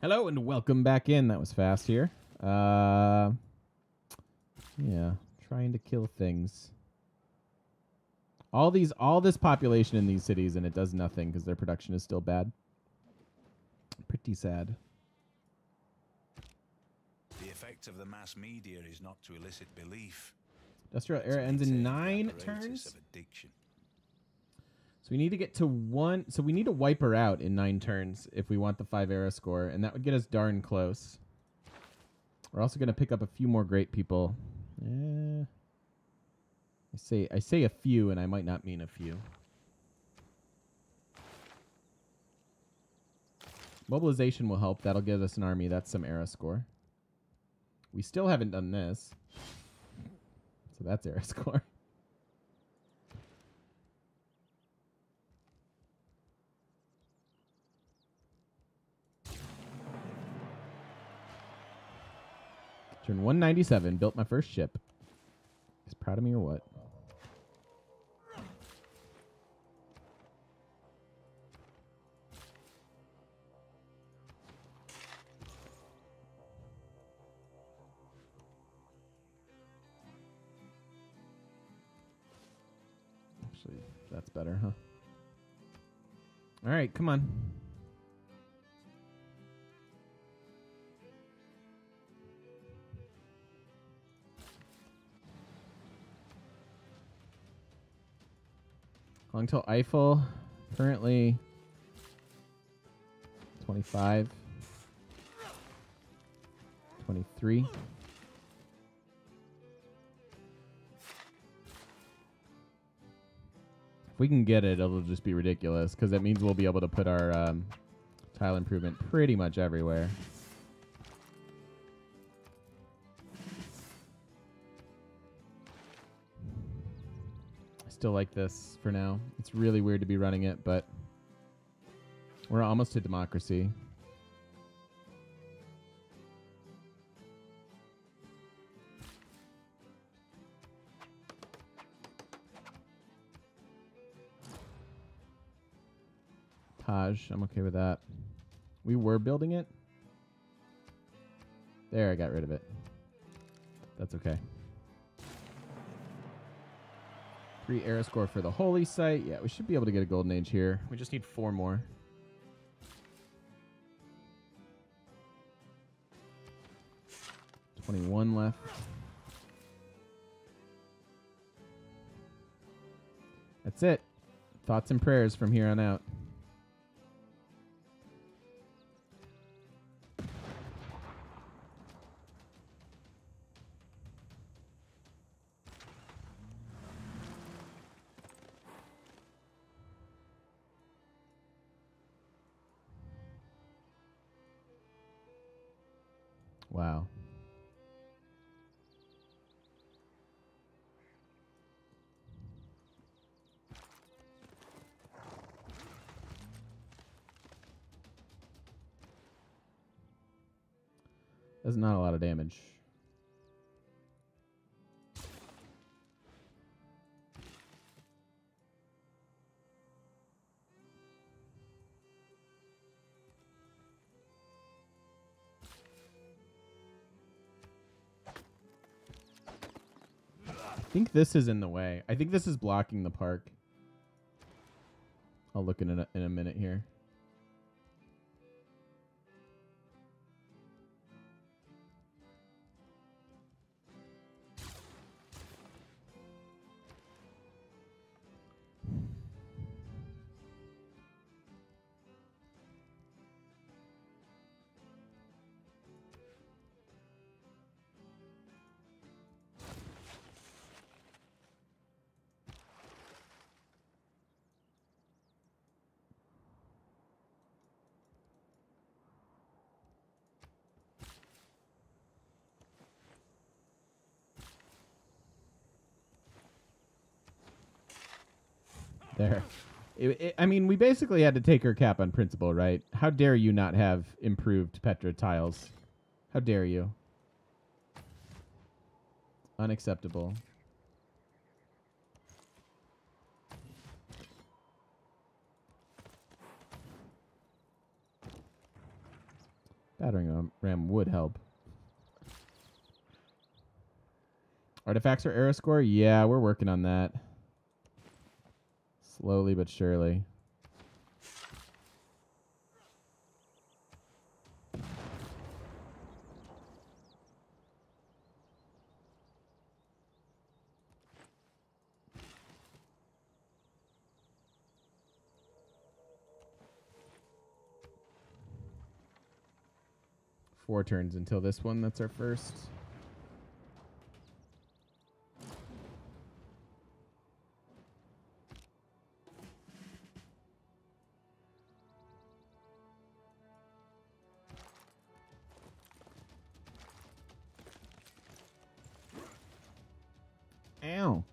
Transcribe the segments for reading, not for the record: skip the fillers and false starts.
Hello and welcome back in. That was fast here. Yeah, trying to kill things. All this population in these cities, and it does nothing because their production is still bad. Pretty sad. The effect of the mass media is not to elicit belief. Industrial era ends in 9 turns. Of addiction. So we need to get to 1. So we need to wipe her out in 9 turns if we want the 5 era score, and that would get us darn close. We're also going to pick up a few more great people. I say a few, and I might not mean a few. Mobilization will help. That'll give us an army. That's some era score. We still haven't done this. So that's era score. Turn 197. Built my first ship. He's proud of me or what? Actually, that's better, huh? All right, come on. Long till Eiffel, currently 25, 23. If we can get it, it'll just be ridiculous because that means we'll be able to put our tile improvement pretty much everywhere. Still like this for now. It's really weird to be running it, but we're almost to democracy. Taj, I'm okay with that. We were building it. There, I got rid of it. That's okay. 3 era score for the holy site. Yeah, we should be able to get a golden age here. We just need 4 more. $21 left. That's it. Thoughts and prayers from here on out. Wow. That's not a lot of damage. I think this is in the way. I think this is blocking the park. I'll look in a minute here. There. I mean, we basically had to take her cap on principle, right? How dare you not have improved Petra tiles? How dare you? Unacceptable. Battering ram would help. Artifacts or era score? Yeah, we're working on that. Slowly but surely. Four turns until this one. That's our first. Ow.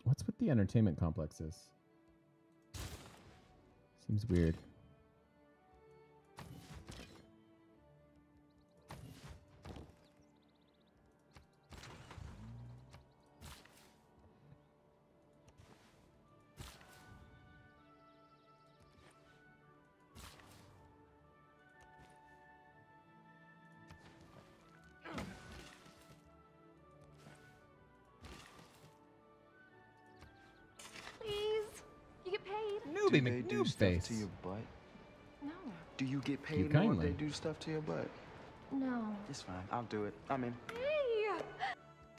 What's with the entertainment complexes? Seems weird. Do they do stuff to your butt? No. Do you get You paid more if kindly. they do stuff to your butt? No. It's fine. I'll do it. I'm in. Hey!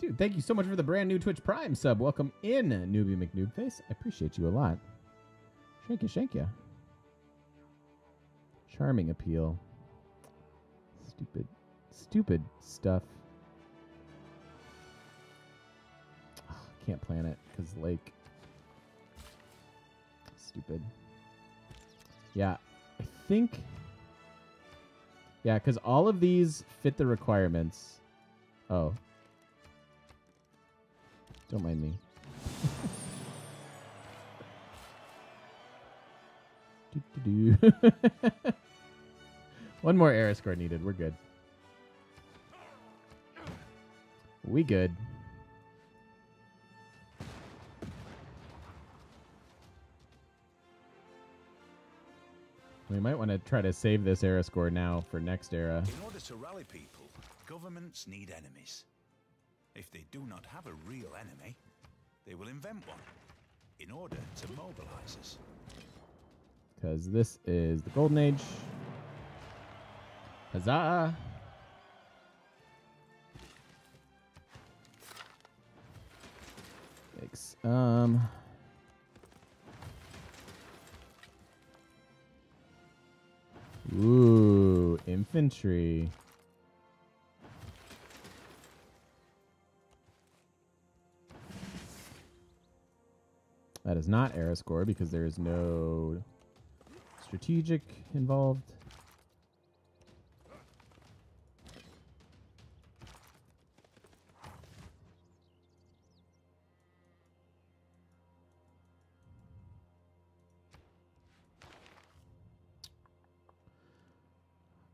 Dude, thank you so much for the brand new Twitch Prime sub. Welcome in, Newbie McNoobface. I appreciate you a lot. Shank ya. Charming appeal. Stupid stuff. Can't plan it because lake. Stupid. Yeah, I think. Yeah, because all of these fit the requirements. Oh. Don't mind me. Doo-doo-doo. One more era score needed. We're good. We good. We might want to try to save this era score now for next era. In order to rally people, governments need enemies. If they do not have a real enemy, they will invent one in order to mobilize us. Because this is the Golden Age. Huzzah! Yikes. Ooh, infantry. That is not era score because there is no strategic involved.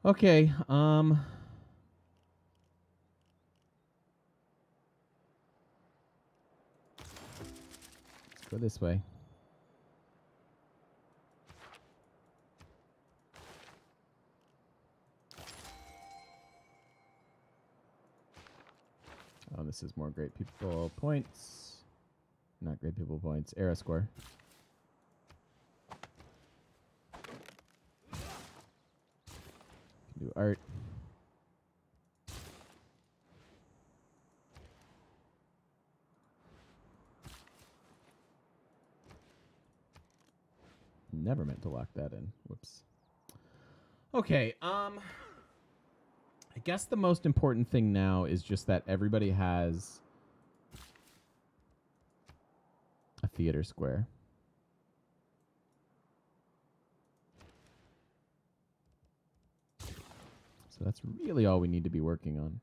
Okay, let's go this way. Oh, this is more great people points. Not great people points. Era score. Can do art. Never meant to lock that in. Whoops. Okay, I guess the most important thing now is just that everybody has a theater square. So that's really all we need to be working on.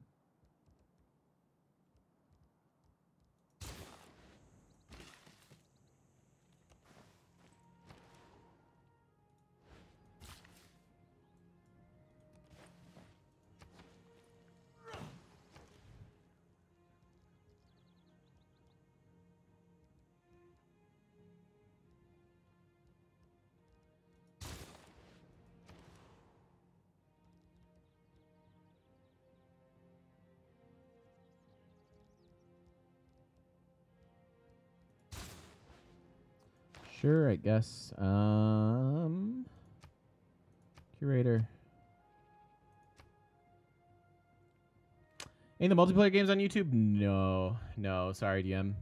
Sure, I guess. Curator. Ain't the multiplayer games on YouTube? No. No, sorry, DM.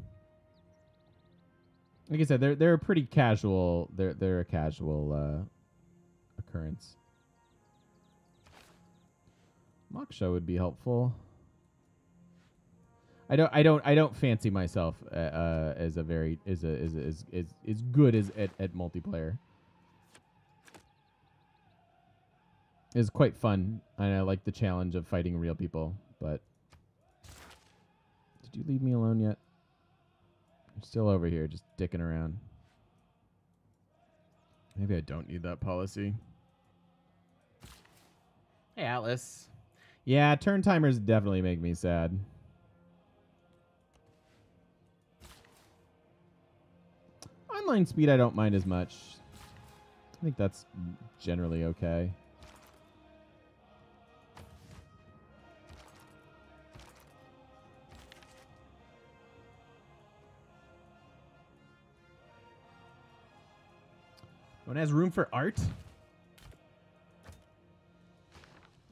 Like I said, they're a pretty casual. They're a casual occurrence. Mock show would be helpful. I don't fancy myself as a very as good as at multiplayer. It's quite fun, and I like the challenge of fighting real people. But did you leave me alone yet? I'm still over here, just dicking around. Maybe I don't need that policy. Hey, Atlas. Yeah, turn timers definitely make me sad. Online speed I don't mind as much. I think that's generally okay. One has room for art?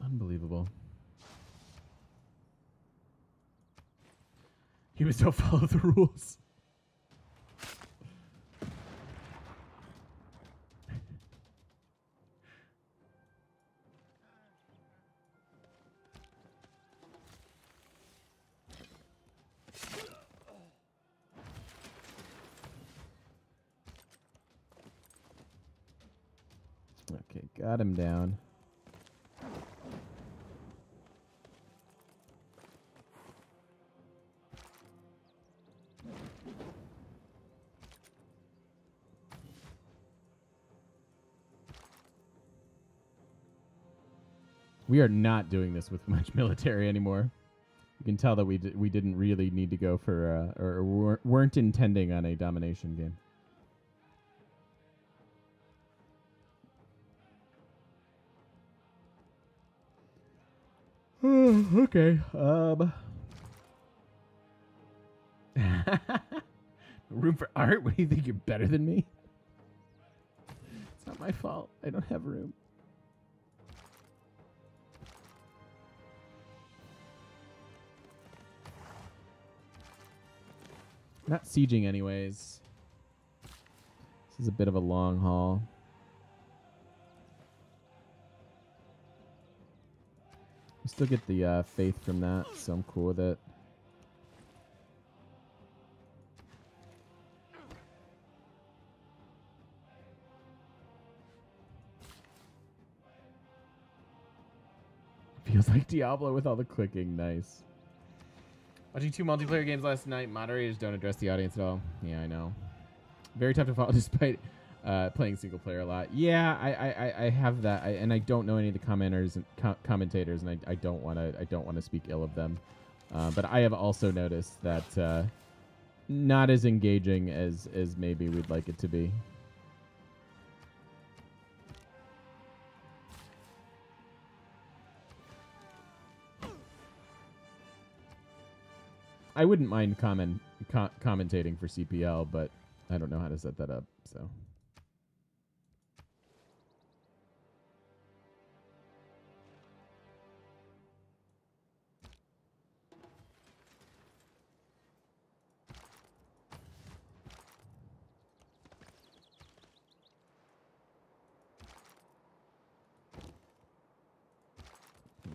Unbelievable. Humans don't follow the rules. Okay, got him down. We are not doing this with much military anymore. You can tell that we didn't really need to go for or weren't intending on a domination game. Okay. Room for art? What do you think? You're better than me? It's not my fault. I don't have room. Not sieging anyways. This is a bit of a long haul. We still get the faith from that, so I'm cool with it. Feels like Diablo with all the clicking. Nice. Watching 2 multiplayer games last night. Moderators don't address the audience at all. Yeah, I know. Very tough to follow despite playing single player a lot. Yeah, I have that, and I don't know any of the commenters and commentators, and I don't want to speak ill of them. But I have also noticed that not as engaging as maybe we'd like it to be. I wouldn't mind commentating for CPL, but I don't know how to set that up, so.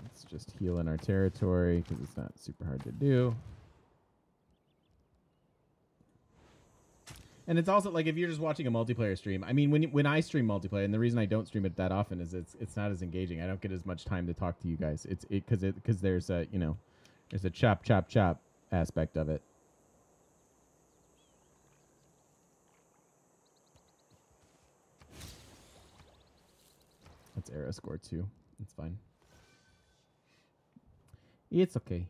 Let's just heal in our territory because it's not super hard to do. And it's also like if you're just watching a multiplayer stream. I mean, when I stream multiplayer, and the reason I don't stream it that often is it's not as engaging. I don't get as much time to talk to you guys. It's because there's a there's a chop aspect of it. That's arrow score too. It's fine. It's okay.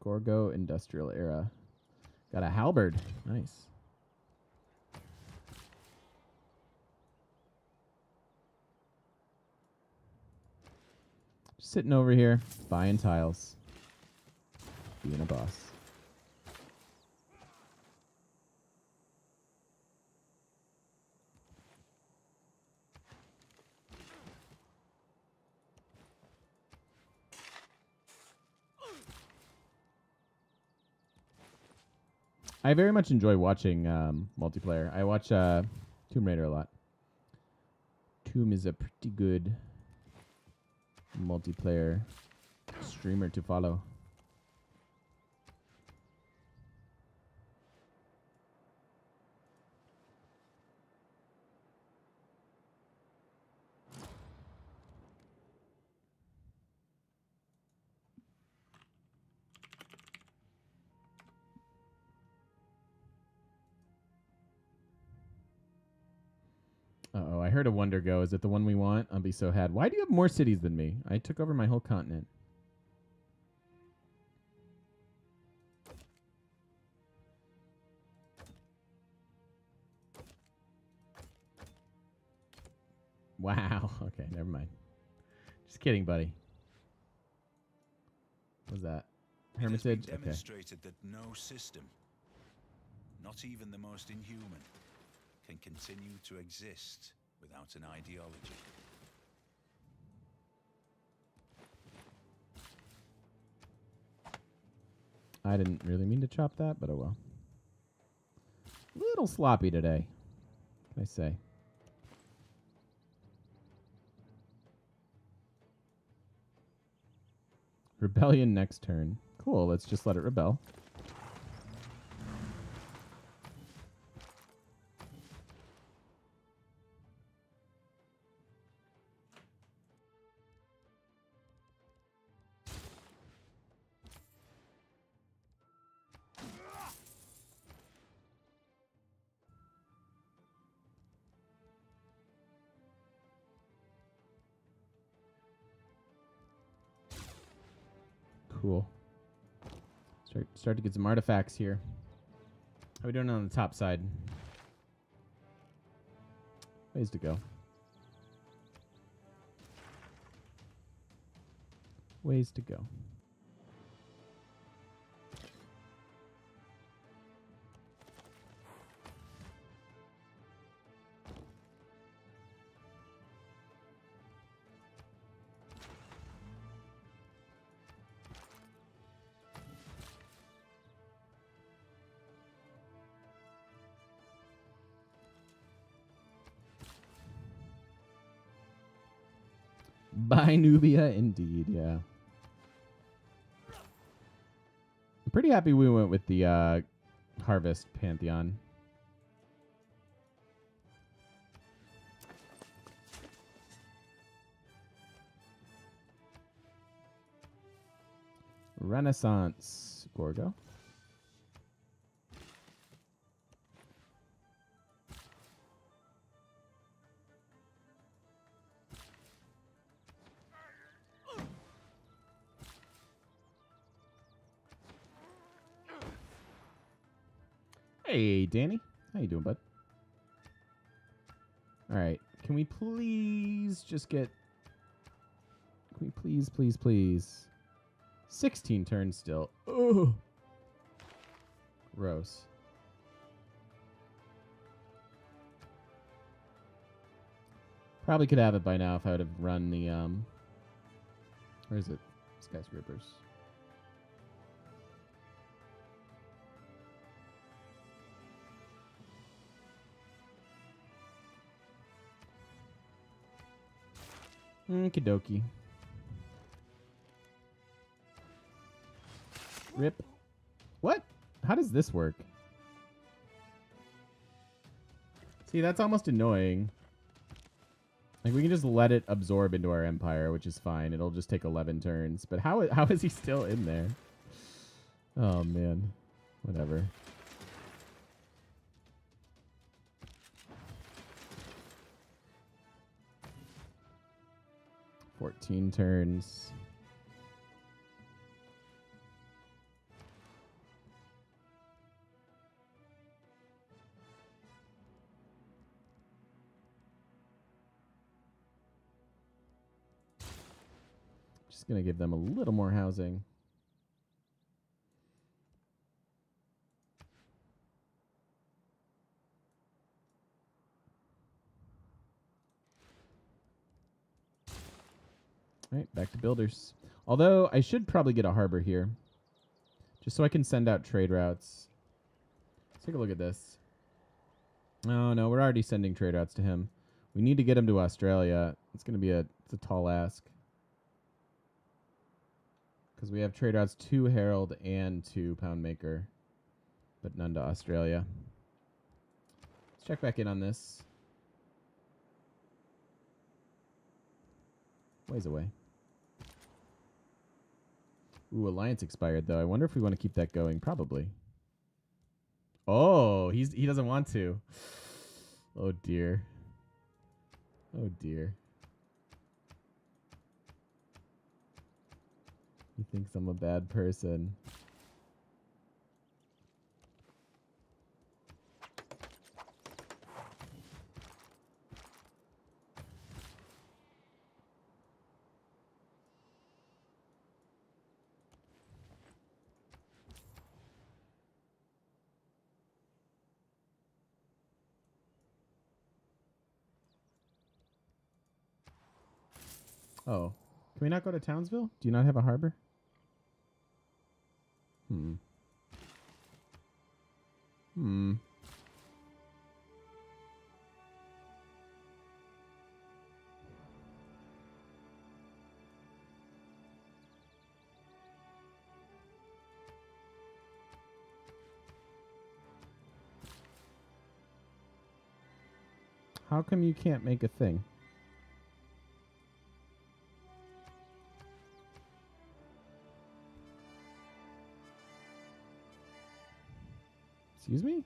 Gorgo Industrial Era. Got a halberd. Nice. Just sitting over here, buying tiles. Being a boss. I very much enjoy watching multiplayer. I watch Tomb Raider a lot. Tomb is a pretty good multiplayer streamer to follow. Uh-oh, I heard a wonder go. Is it the one we want? I'll be so had. Why do you have more cities than me? I took over my whole continent. Wow. Okay, never mind. Just kidding, buddy. What's that? Hermitage? It has been Okay. demonstrated that no system, not even the most inhuman, can continue to exist without an ideology. I didn't really mean to chop that, but oh well. Little sloppy today, I say. Rebellion next turn. Cool, let's just let it rebel. Cool. Start to get some artifacts here. How are we doing on the top side? Ways to go. Ways to go. By Nubia, indeed, yeah. I'm pretty happy we went with the Harvest Pantheon. Renaissance Gorgo. Hey, Danny. How you doing, bud? All right. Can we please just get... Can we please... 16 turns still. Ugh. Gross. Probably could have it by now if I would have run the... Where is it? Skyscrapers. Okie dokie. Rip. What? How does this work? See, that's almost annoying. Like, we can just let it absorb into our empire, which is fine. It'll just take 11 turns. But how is he still in there? Oh, man. Whatever. $14 turns. Just going to give them a little more housing. All right, back to builders. Although, I should probably get a harbor here. Just so I can send out trade routes. Let's take a look at this. Oh, no, we're already sending trade routes to him. We need to get him to Australia. It's going to be it's a tall ask. Because we have trade routes to Herald and to Poundmaker. But none to Australia. Let's check back in on this. Ways away. Ooh, Alliance expired, though. I wonder if we want to keep that going. Probably. Oh, he doesn't want to. Oh, dear. Oh, dear. He thinks I'm a bad person. Oh. Can we not go to Townsville? Do you not have a harbor? How come you can't make a thing? Excuse me?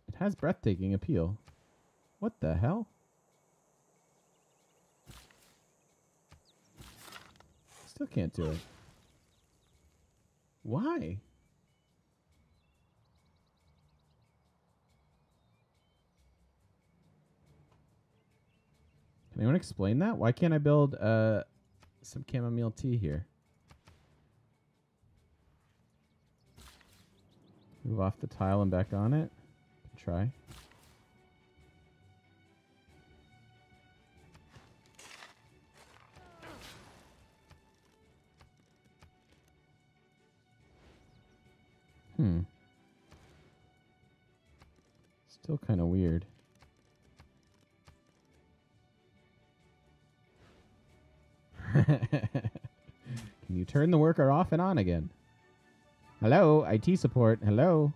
It has breathtaking appeal. What the hell? Still can't do it. Why? Can anyone explain that? Why can't I build some chamomile tea here? Move off the tile and back on it. Try. Still kind of weird. Can you turn the worker off and on again? Hello, IT support. Hello.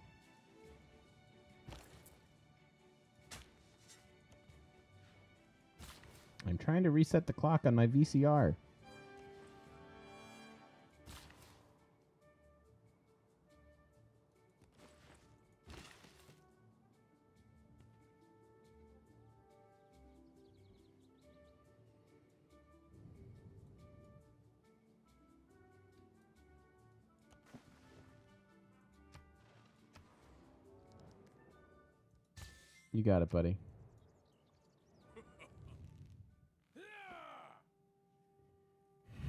I'm trying to reset the clock on my VCR. You got it, buddy.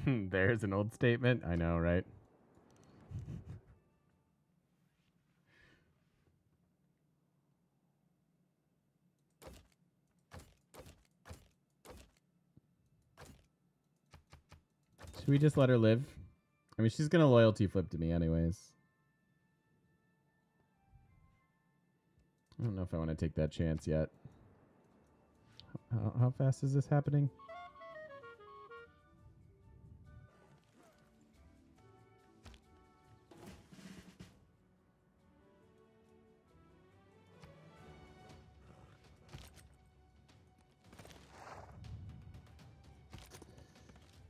There's an old statement. I know, right? Should we just let her live? I mean, she's going to loyalty flip to me anyways. I don't know if I want to take that chance yet. How fast is this happening?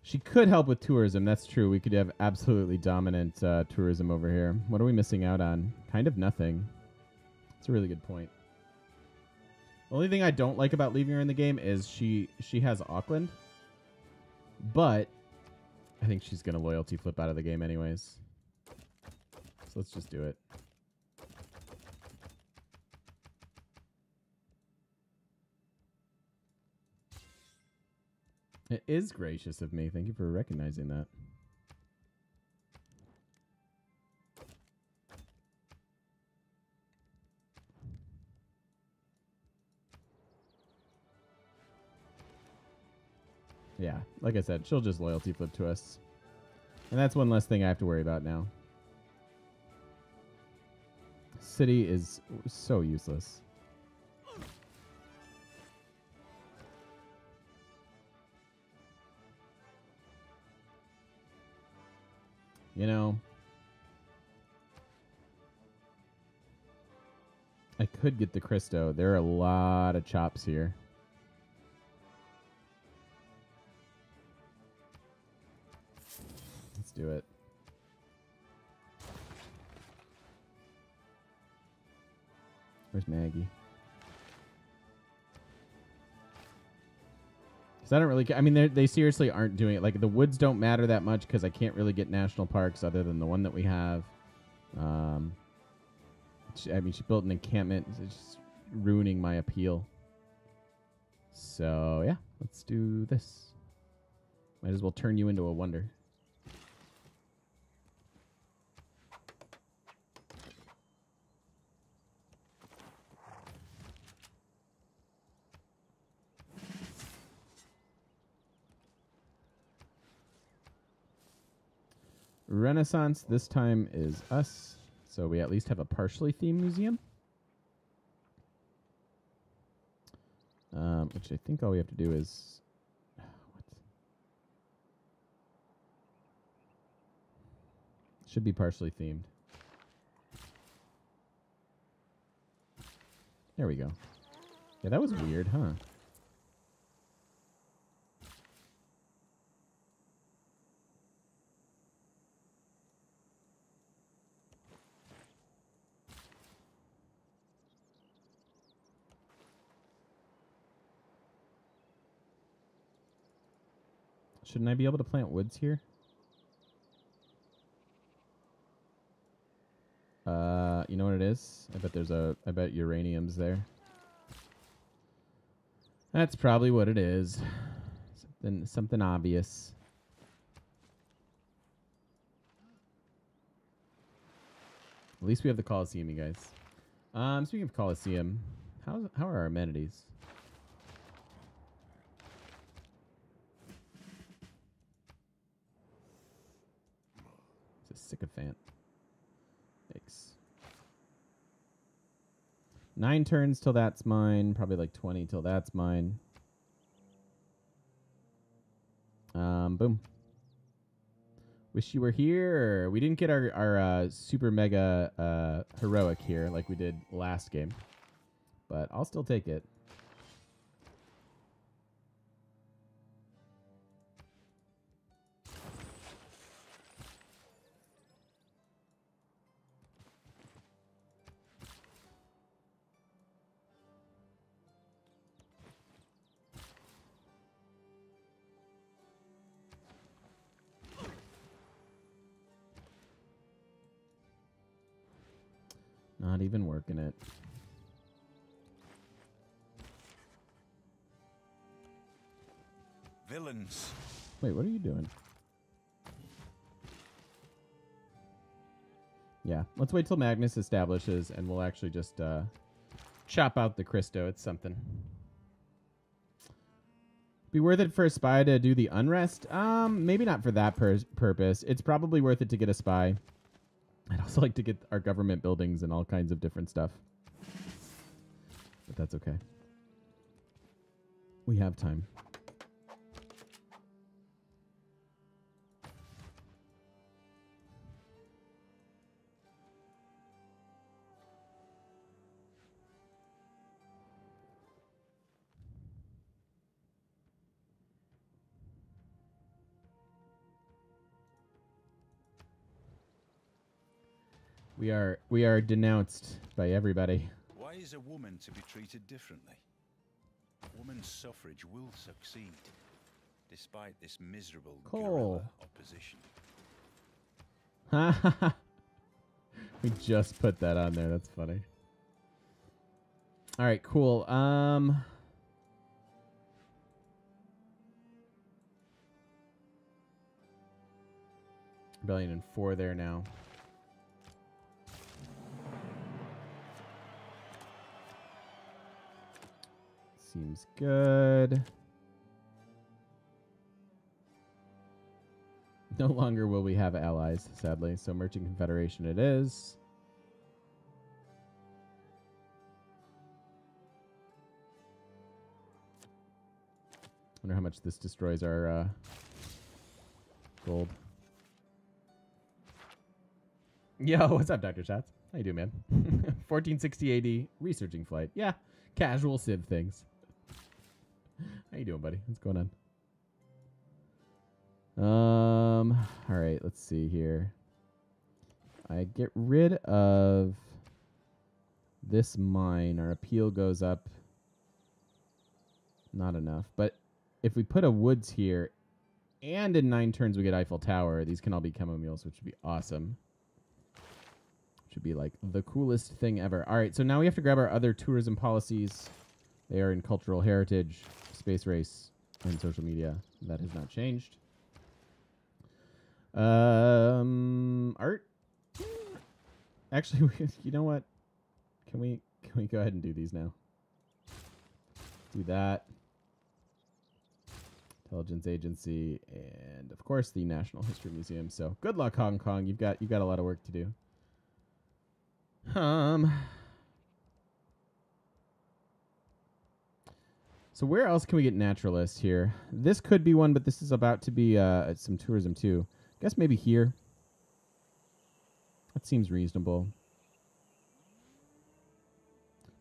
She could help with tourism. That's true. We could have absolutely dominant tourism over here. What are we missing out on? Kind of nothing. That's a really good point. The only thing I don't like about leaving her in the game is she has Auckland. But I think she's going to loyalty flip out of the game anyways. So let's just do it. It is gracious of me. Thank you for recognizing that. Yeah, like I said, she'll just loyalty flip to us. And that's one less thing I have to worry about now. City is so useless. You know, I could get the Christo. There are a lot of chops here. Let's do it. Where's Maggie? Because I don't really... I mean, they seriously aren't doing it. Like, the woods don't matter that much because I can't really get national parks other than the one that we have. I mean, she built an encampment. It's just ruining my appeal. So, yeah. Let's do this. Might as well turn you into a wonder. Renaissance this time is us. So we at least have a partially themed museum. Which I think all we have to do is... what? Should be partially themed. There we go. Yeah, that was weird, huh? Shouldn't I be able to plant woods here? You know what it is? I bet uranium's there. That's probably what it is. Something obvious. At least we have the Coliseum, you guys. Speaking of Coliseum, how are our amenities? It's a sycophant. Thanks. 9 turns till that's mine. Probably like 20 till that's mine. Boom. Wish you were here. We didn't get our super mega heroic here like we did last game. But I'll still take it. Not even working it. Villains. Wait, what are you doing? Yeah, let's wait till Magnus establishes, and we'll actually just chop out the Christo. It's something. Be worth it for a spy to do the unrest? Maybe not for that purpose. It's probably worth it to get a spy. I'd also like to get our government buildings and all kinds of different stuff. But that's okay. We have time. We are denounced by everybody. Why is a woman to be treated differently? Women's suffrage will succeed, despite this miserable guerrilla opposition. We just put that on there. That's funny. All right, cool. Rebellion in 4 there now. Seems good. No longer will we have allies, sadly. So Merchant Confederation it is. Wonder how much this destroys our gold. Yo, what's up, Dr. Schatz? How you doing, man? 1460 AD, researching flight. Yeah, casual Civ things. How you doing, buddy? What's going on? All right, let's see here. I get rid of this mine. Our appeal goes up. Not enough. But if we put a woods here, and in 9 turns we get Eiffel Tower, these can all be chemo mules, which would be awesome. Should be like the coolest thing ever. All right, so now we have to grab our other tourism policies. They are in cultural heritage, space race, and social media. That has not changed. Art. Actually, you know what? Can we go ahead and do these now? Do that. Intelligence Agency, and of course the National History Museum. So good luck, Hong Kong. You've got a lot of work to do. So where else can we get naturalists here? This could be one, but this is about to be some tourism too. I guess maybe here. That seems reasonable.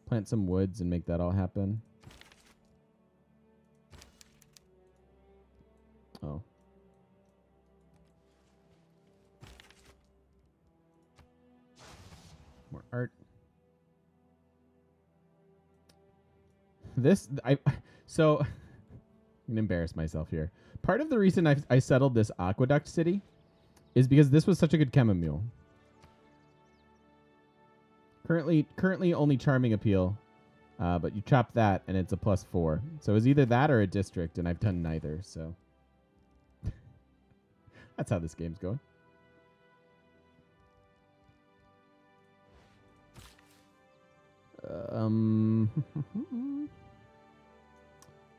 Plant some woods and make that all happen. Oh. More art. So I'm gonna embarrass myself here. Part of the reason I settled this aqueduct city is because this was such a good chamomile. Currently only charming appeal, but you chop that and it's a +4. So it's either that or a district, and I've done neither. So that's how this game's going.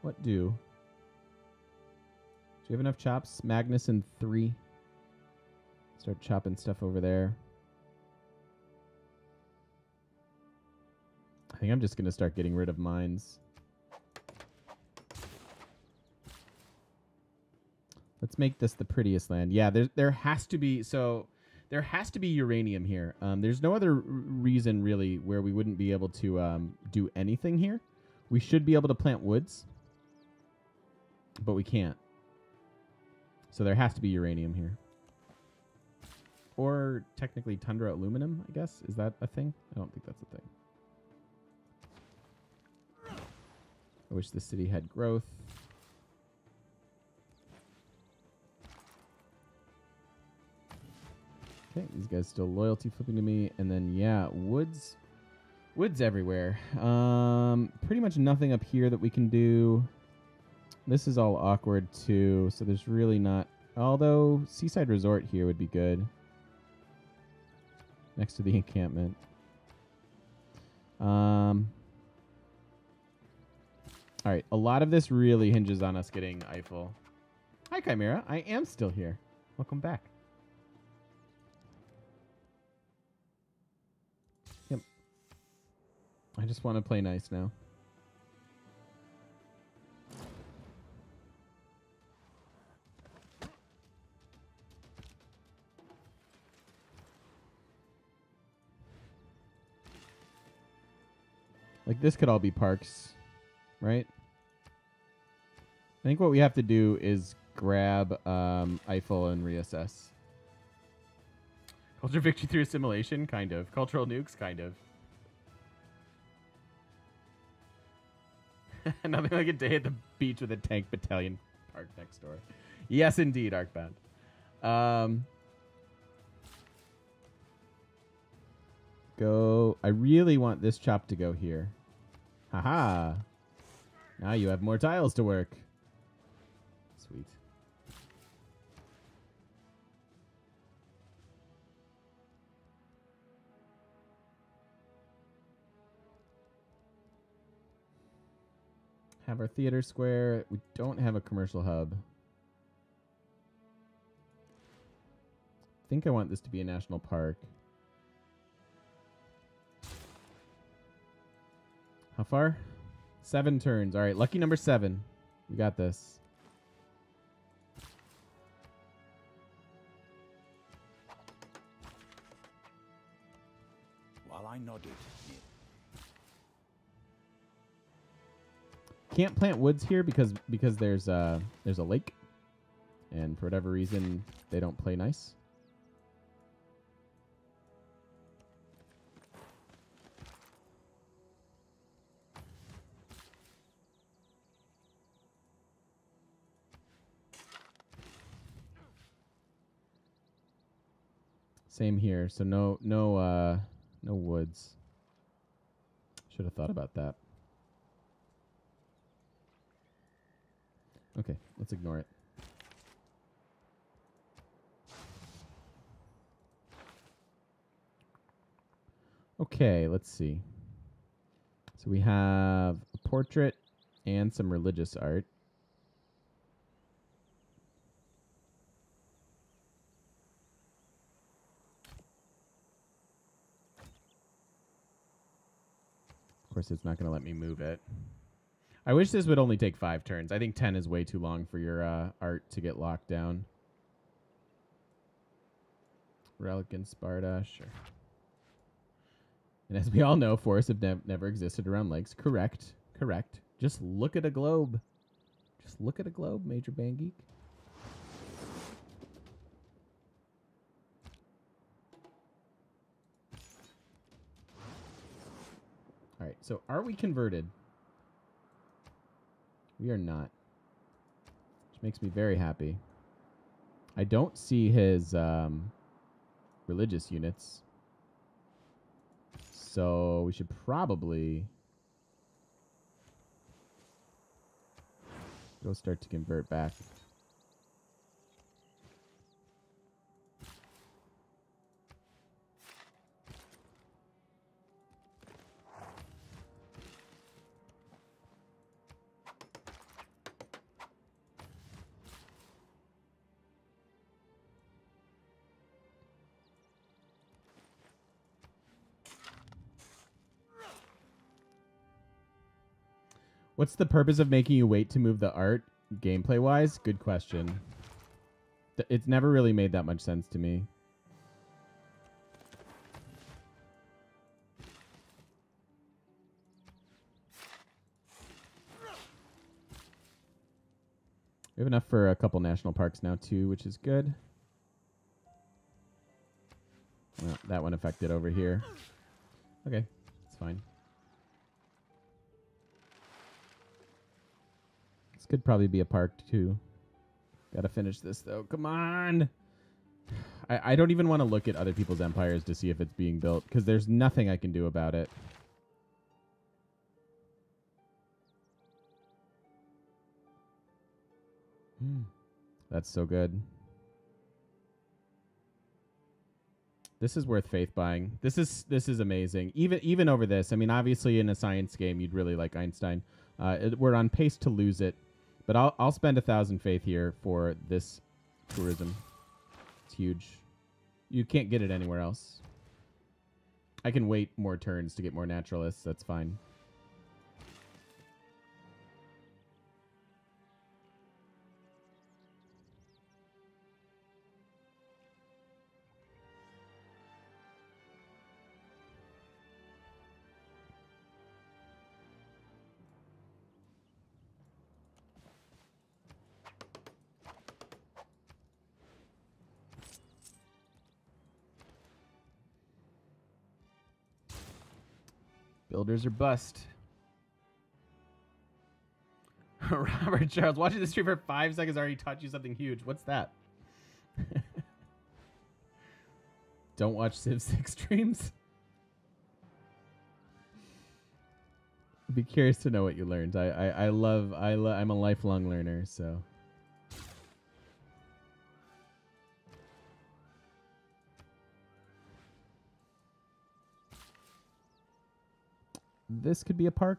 What do? Do you have enough chops? Magnus in 3. Start chopping stuff over there. I think I'm just going to start getting rid of mines. Let's make this the prettiest land. Yeah, there has to be... So there has to be uranium here. There's no other reason, really, where we wouldn't be able to do anything here. We should be able to plant woods, but we can't. So there has to be uranium here. Or technically tundra aluminum, I guess. Is that a thing? I don't think that's a thing. I wish the city had growth. Okay, these guys still loyalty flipping to me. And then, yeah, woods. Woods everywhere. Pretty much nothing up here that we can do. This is all awkward, too. So there's really not... Although, Seaside Resort here would be good. Next to the encampment. Alright, a lot of this really hinges on us getting Eiffel. Hi, Chimera. I am still here. Welcome back. Yep. I just want to play nice now. Like, this could all be parks, right? I think what we have to do is grab Eiffel and reassess. Culture victory through assimilation? Kind of. Cultural nukes? Kind of. Nothing like a day at the beach with a tank battalion parked next door. Yes, indeed, Arcbound. Go. I really want this chop to go here. Haha. Now you have more tiles to work. Sweet. have our theater square. We don't have a commercial hub. I think I want this to be a national park. How far? 7 turns. All right, lucky number 7. We got this. While I nodded, Can't plant woods here because there's a lake, and for whatever reason they don't play nice. Same here. So no woods. Should have thought about that. Okay, let's ignore it. Okay, let's see. So we have a portrait and some religious art. Of course, it's not going to let me move it. I wish this would only take 5 turns. I think 10 is way too long for your art to get locked down. Relic in Sparta, sure. And as we all know, forests have never existed around lakes. Correct. Correct. Just look at a globe. Just look at a globe, Major Bang Geek. All right, so are we converted? We are not. Which makes me very happy. I don't see his religious units. So we should probably go start to convert back. What's the purpose of making you wait to move the art, gameplay-wise? Good question. It's never really made that much sense to me. We have enough for a couple national parks now, too, which is good. Well, that one affected over here. Okay, it's fine. Could probably be a park too. Gotta finish this though. Come on. I don't even want to look at other people's empires to see if it's being built because there's nothing I can do about it. That's so good. This is worth faith buying. This is amazing. Even over this. I mean, obviously in a science game you'd really like Einstein. We're on pace to lose it. But I'll spend 1,000 faith here for this tourism. It's huge. You can't get it anywhere else. I can wait more turns to get more naturalists. That's fine. Builders are bust. Robert Charles, watching the stream for 5 seconds already taught you something huge. What's that? Don't watch Civ 6 streams? I'd be curious to know what you learned. I'm a lifelong learner, so. This could be a park.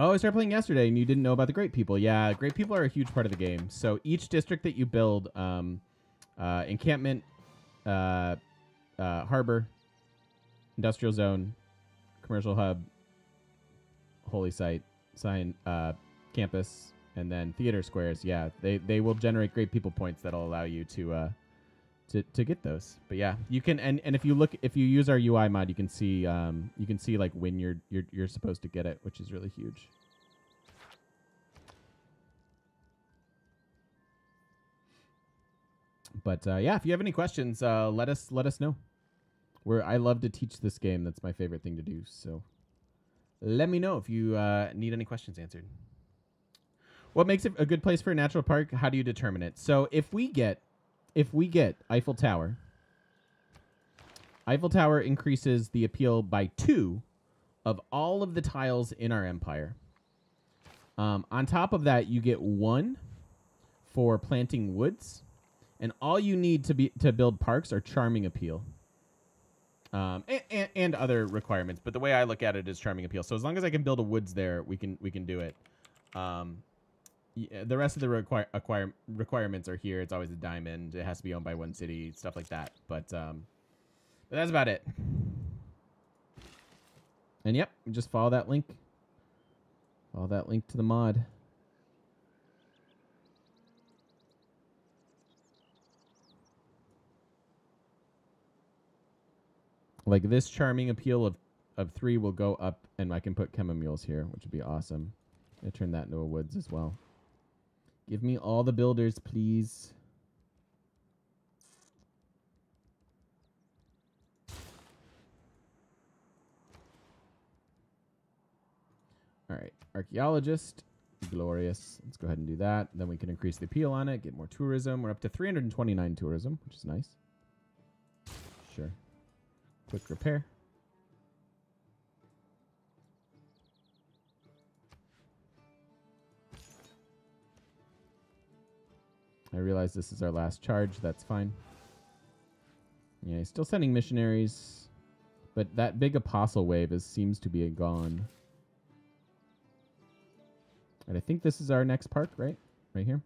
Oh, I started playing yesterday, and you didn't know about the Great People. Yeah, Great People are a huge part of the game. So each district that you build, encampment, harbor, industrial zone, commercial hub, holy site, sign, campus, and then theater squares. Yeah, they will generate Great People points that'll allow you to get those. But yeah, you can, and if you use our UI mod, you can see like when you're supposed to get it, which is really huge. But yeah, if you have any questions, let us know. I love to teach this game. That's my favorite thing to do. So let me know if you need any questions answered. What makes it a good place for a natural park? How do you determine it? So if we get Eiffel Tower increases the appeal by 2 of all of the tiles in our empire. On top of that, you get 1 for planting woods, and all you need to build parks are charming appeal, and other requirements. But the way I look at it is charming appeal. So as long as I can build a woods there, we can do it. The rest of the requirements are here. It's always a diamond. It has to be owned by 1 city, stuff like that. But that's about it. And yep, just follow that link. Follow that link to the mod. Like this charming appeal of 3 will go up, and I can put chemomules here, which would be awesome. I turn that into a woods as well. Give me all the builders, please. All right, archaeologist, glorious. Let's go ahead and do that. Then we can increase the appeal on it, get more tourism. We're up to 329 tourism, which is nice. Sure. Quick repair. I realize this is our last charge. That's fine. Yeah, he's still sending missionaries, but that big apostle wave seems to be gone. And I think this is our next park, right? Right here.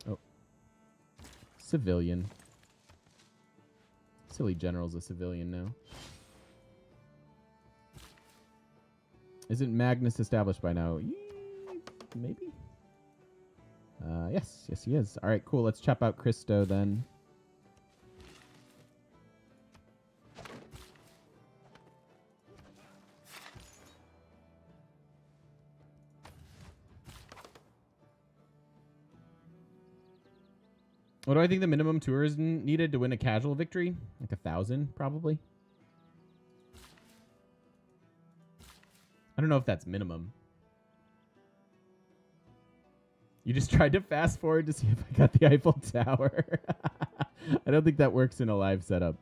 Oh. Civilian. Silly general's a civilian now. Isn't Magnus established by now? Maybe? Yes, he is. All right, cool. Let's chop out Christo then. What do I think the minimum tourism needed to win a casual victory? Like 1,000, probably. I don't know if that's minimum. You just tried to fast forward to see if I got the Eiffel Tower. I don't think that works in a live setup.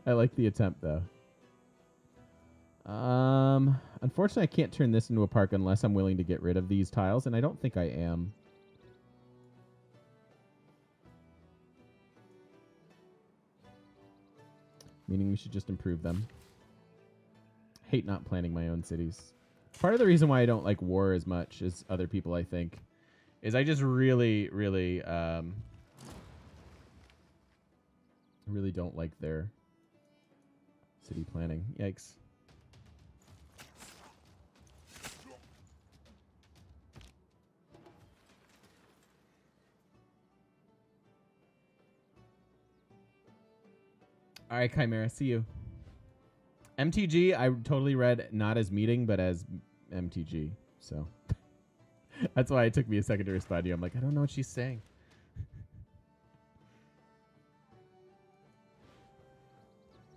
I like the attempt, though. Unfortunately, I can't turn this into a park unless I'm willing to get rid of these tiles, and I don't think I am. Meaning we should just improve them. Hate not planning my own cities. Part of the reason why I don't like war as much as other people, I think, is I just really don't like their city planning. Yikes. All right, Chimera, see you. MTG, I totally read not as meeting, but as MTG. So that's why it took me a second to respond to you. I'm like, I don't know what she's saying.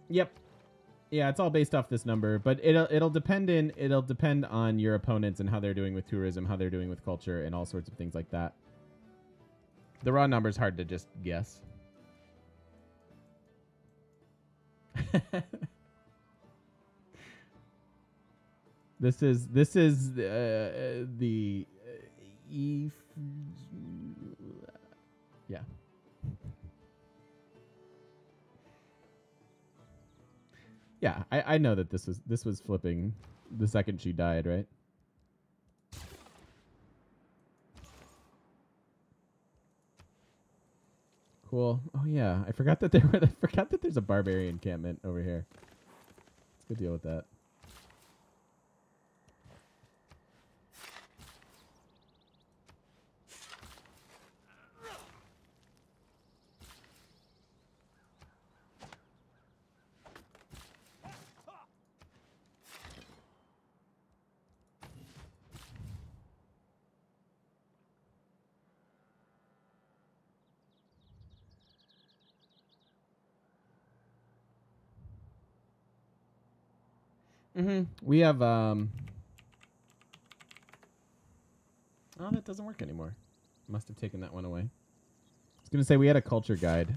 Yep. Yeah, it's all based off this number, but it'll depend on your opponents and how they're doing with tourism, how they're doing with culture, and all sorts of things like that. The raw number's hard to just guess. This is the yeah. Yeah, I know that this was flipping the second she died, right? Cool. Oh yeah, I forgot that I forgot that there's a barbarian encampment over here. Let's go deal with that. We have oh, that doesn't work anymore. Must have taken that one away. I was gonna say we had a culture guide.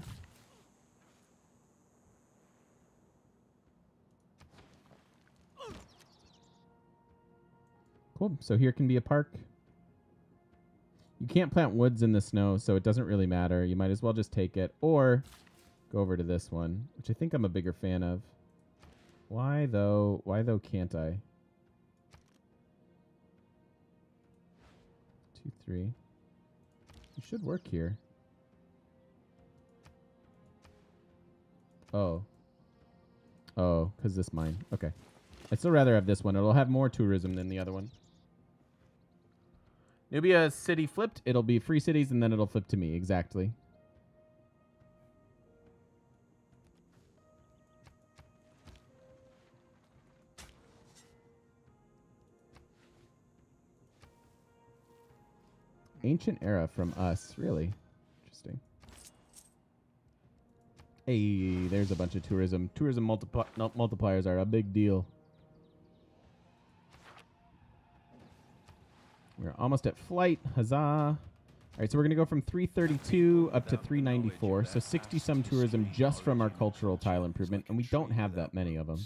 Cool. So here can be a park. You can't plant woods in the snow, so it doesn't really matter. You might as well just take it or go over to this one, which I think I'm a bigger fan of. Why though? Why though can't I? 2, 3. You should work here. Oh. Oh, because this mine. Okay. I'd still rather have this one. It'll have more tourism than the other one. Nubia city flipped. It'll be free cities, and then it'll flip to me. Exactly. Ancient era from us. Really? Interesting. Hey, there's a bunch of tourism. Tourism multipliers are a big deal. We're almost at flight. Huzzah. All right, so we're going to go from 332 up to 394. So 60-some tourism just from our cultural tile improvement, and we don't have that many of them.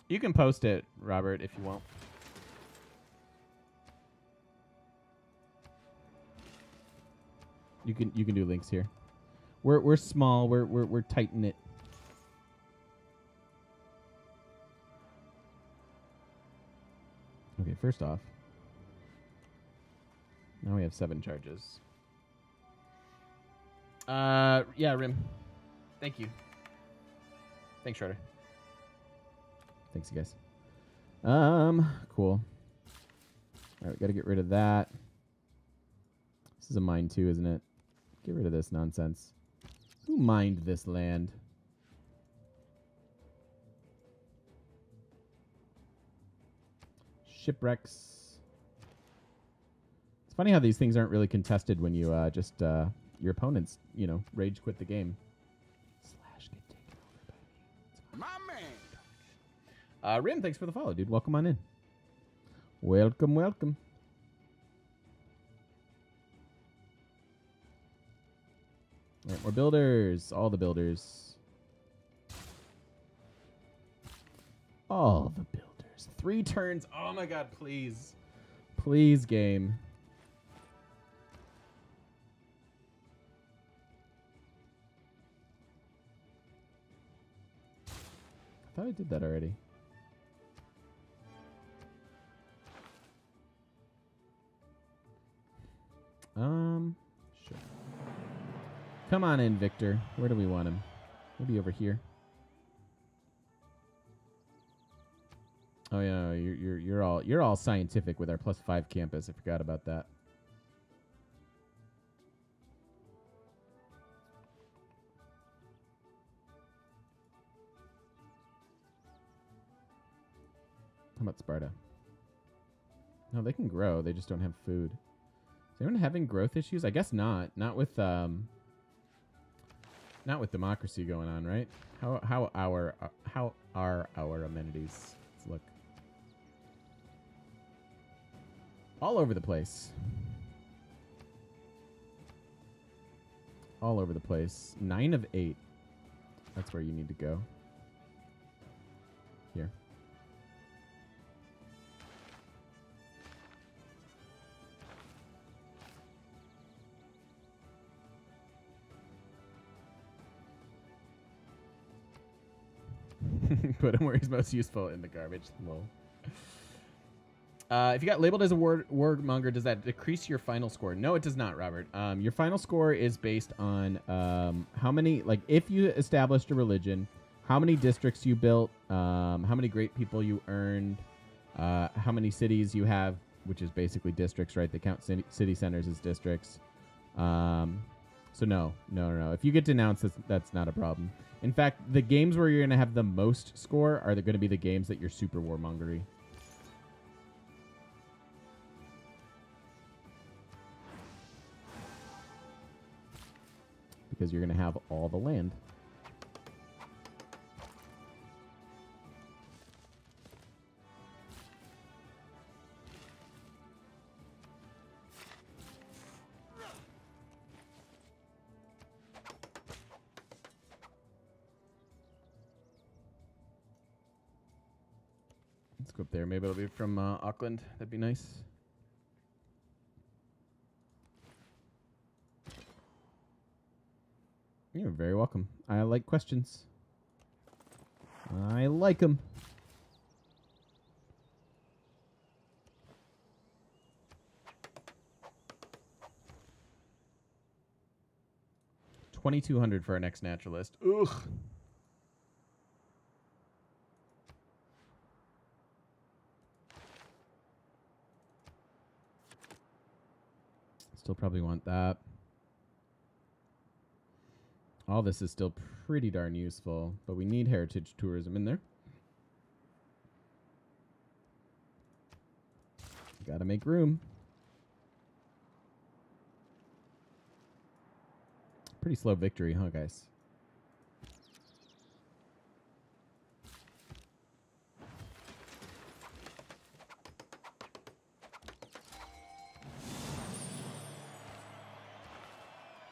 You can post it, Robert, if you want. You can do links here. We're small. We're tight knit. Okay, first off, now we have 7 charges. Yeah, Rim. Thank you. Thanks, Shredder. Thanks, you guys. Cool. All right, we got to get rid of that. This is a mine too, isn't it? Get rid of this nonsense. Who mined this land? Shipwrecks. It's funny how these things aren't really contested when you just your opponents, you know, rage quit the game. Slash get taken over by me. My man. Rim, thanks for the follow, dude. Welcome on in. Welcome, welcome. All right, more builders. All the builders. All the builders. 3 turns. Oh my god, please. Please, game. I thought I did that already. Sure. Come on in, Victor. Where do we want him? Maybe over here. Oh yeah, you're all scientific with our +5 campus. I forgot about that. How about Sparta? No, they can grow. They just don't have food. Is anyone having growth issues? I guess not. Not with democracy going on, right? How are our amenities? Let's look. All over the place. All over the place. 9 of 8. That's where you need to go. Here. Put him where he's most useful, in the garbage. Lol. If you got labeled as a warmonger, does that decrease your final score? No, it does not, Robert. Your final score is based on how many, like, if you established a religion, how many districts you built, how many great people you earned, how many cities you have, which is basically districts, right? They count city centers as districts. So no. If you get denounced, that's not a problem. In fact, the games where you're going to have the most score are going to be the games that you're super warmongery. Because you're going to have all the land. Let's go up there. Maybe it'll be from Auckland. That'd be nice. You're very welcome. I like questions. I like them. $2,200 for our next naturalist. Ugh. Still probably want that. All this is still pretty darn useful, but we need heritage tourism in there. Gotta make room. Pretty slow victory, huh, guys?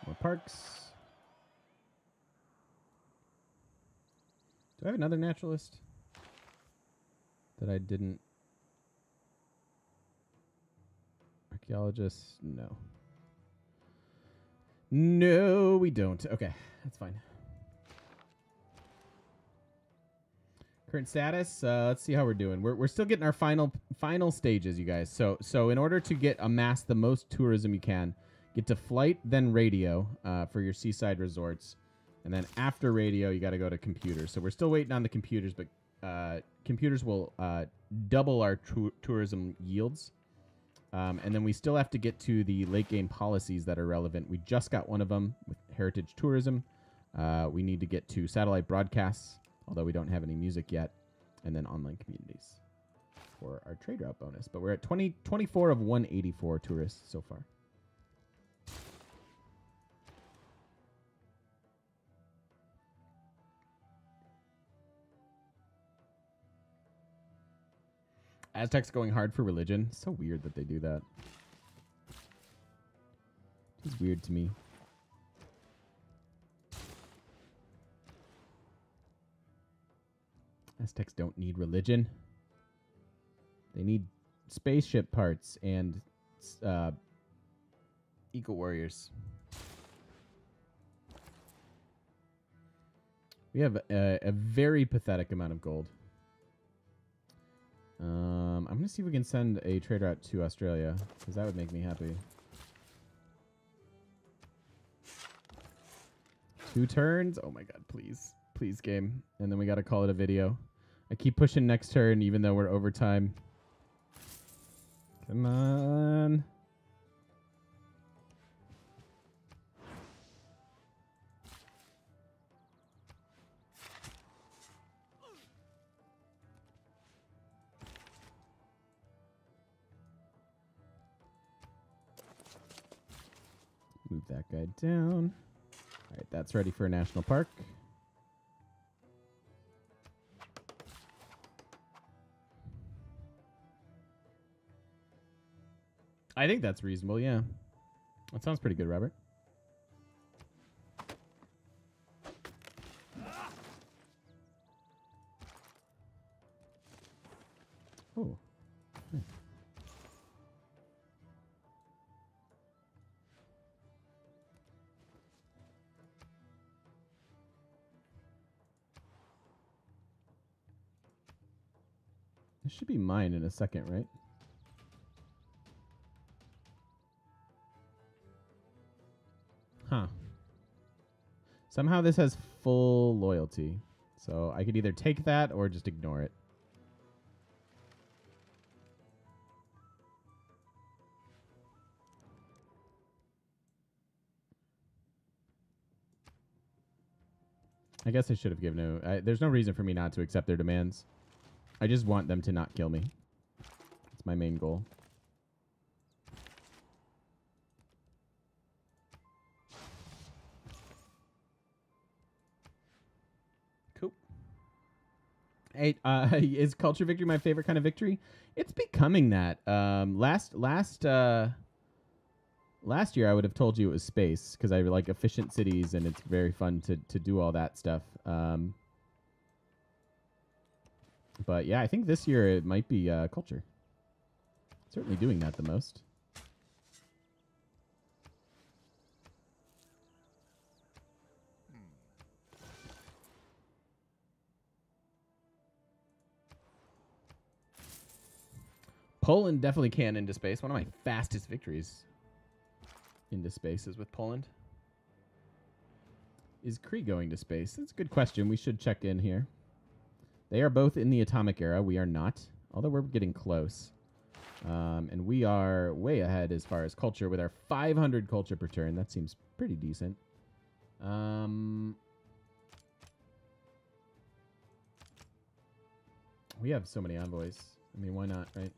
More parks. Do I have another naturalist that I didn't? Archaeologist? No. No, we don't. Okay, that's fine. Current status. Let's see how we're doing. We're still getting our final stages, you guys. So in order to amass the most tourism you can, get to flight, then radio for your seaside resorts. And then after radio, you got to go to computers. So we're still waiting on the computers, but computers will double our tourism yields. And then we still have to get to the late game policies that are relevant. We just got one of them with heritage tourism. We need to get to satellite broadcasts, although we don't have any music yet. And then online communities for our trade route bonus. But we're at 24 of 184 tourists so far. Aztecs going hard for religion. So weird that they do that. It's weird to me. Aztecs don't need religion. They need spaceship parts and eco warriors. We have a very pathetic amount of gold. I'm going to see if we can send a trade route to Australia, because that would make me happy. 2 turns? Oh my god, please. Please, game. And then we got to call it a video. I keep pushing next turn, even though we're over time. Come on. Move that guy down. All right, that's ready for a national park. I think that's reasonable, yeah. That sounds pretty good, Robert. Oh. Nice. should be mine in a second, right? Huh. Somehow this has full loyalty. So I could either take that or just ignore it. I guess I should have given there's no reason for me not to accept their demands. I just want them to not kill me. That's my main goal. Cool. Hey, is culture victory my favorite kind of victory? It's becoming that. Last year I would have told you it was space because I like efficient cities and it's very fun to do all that stuff. But yeah, I think this year it might be culture. Certainly doing that the most. Poland definitely can into space. One of my fastest victories into space is with Poland. Is Krieg going to space? That's a good question. We should check in here. They are both in the atomic era. We are not, although we're getting close. And we are way ahead as far as culture with our 500 culture per turn. That seems pretty decent. We have so many envoys. I mean, why not, right?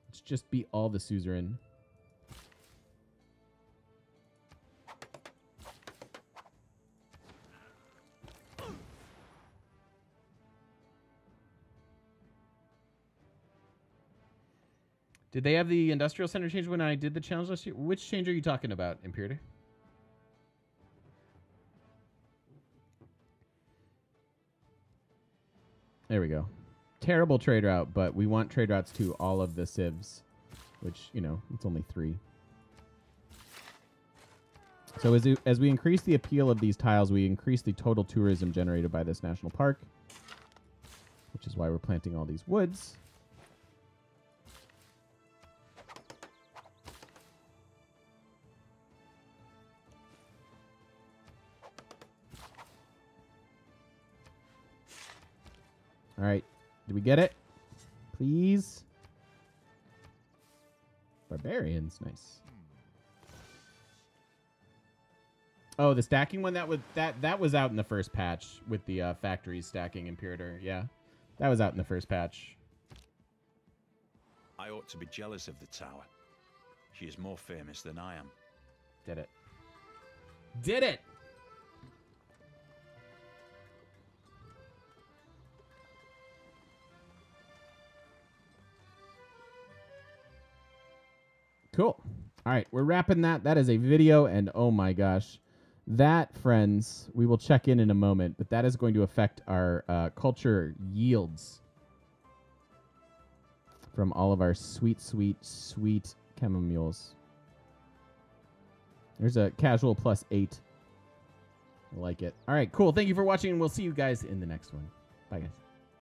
Let's just beat all the suzerain. Did they have the industrial center change when I did the challenge last year? Which change are you talking about, Imperator? There we go. Terrible trade route, but we want trade routes to all of the civs, which, you know, it's only 3. So as we increase the appeal of these tiles, we increase the total tourism generated by this national park, which is why we're planting all these woods. All right. Did we get it? Please. Barbarians. Nice. Oh, the stacking one that was out in the first patch with the factories stacking Imperator. Yeah. That was out in the first patch. I ought to be jealous of the tower. She is more famous than I am. Did it. Did it. Cool. All right, we're wrapping that. That is a video, and oh my gosh. That, friends, we will check in a moment, but that is going to affect our culture yields from all of our sweet, sweet, sweet chemomules. There's a casual +8. I like it. All right, cool. Thank you for watching, and we'll see you guys in the next one. Bye, guys.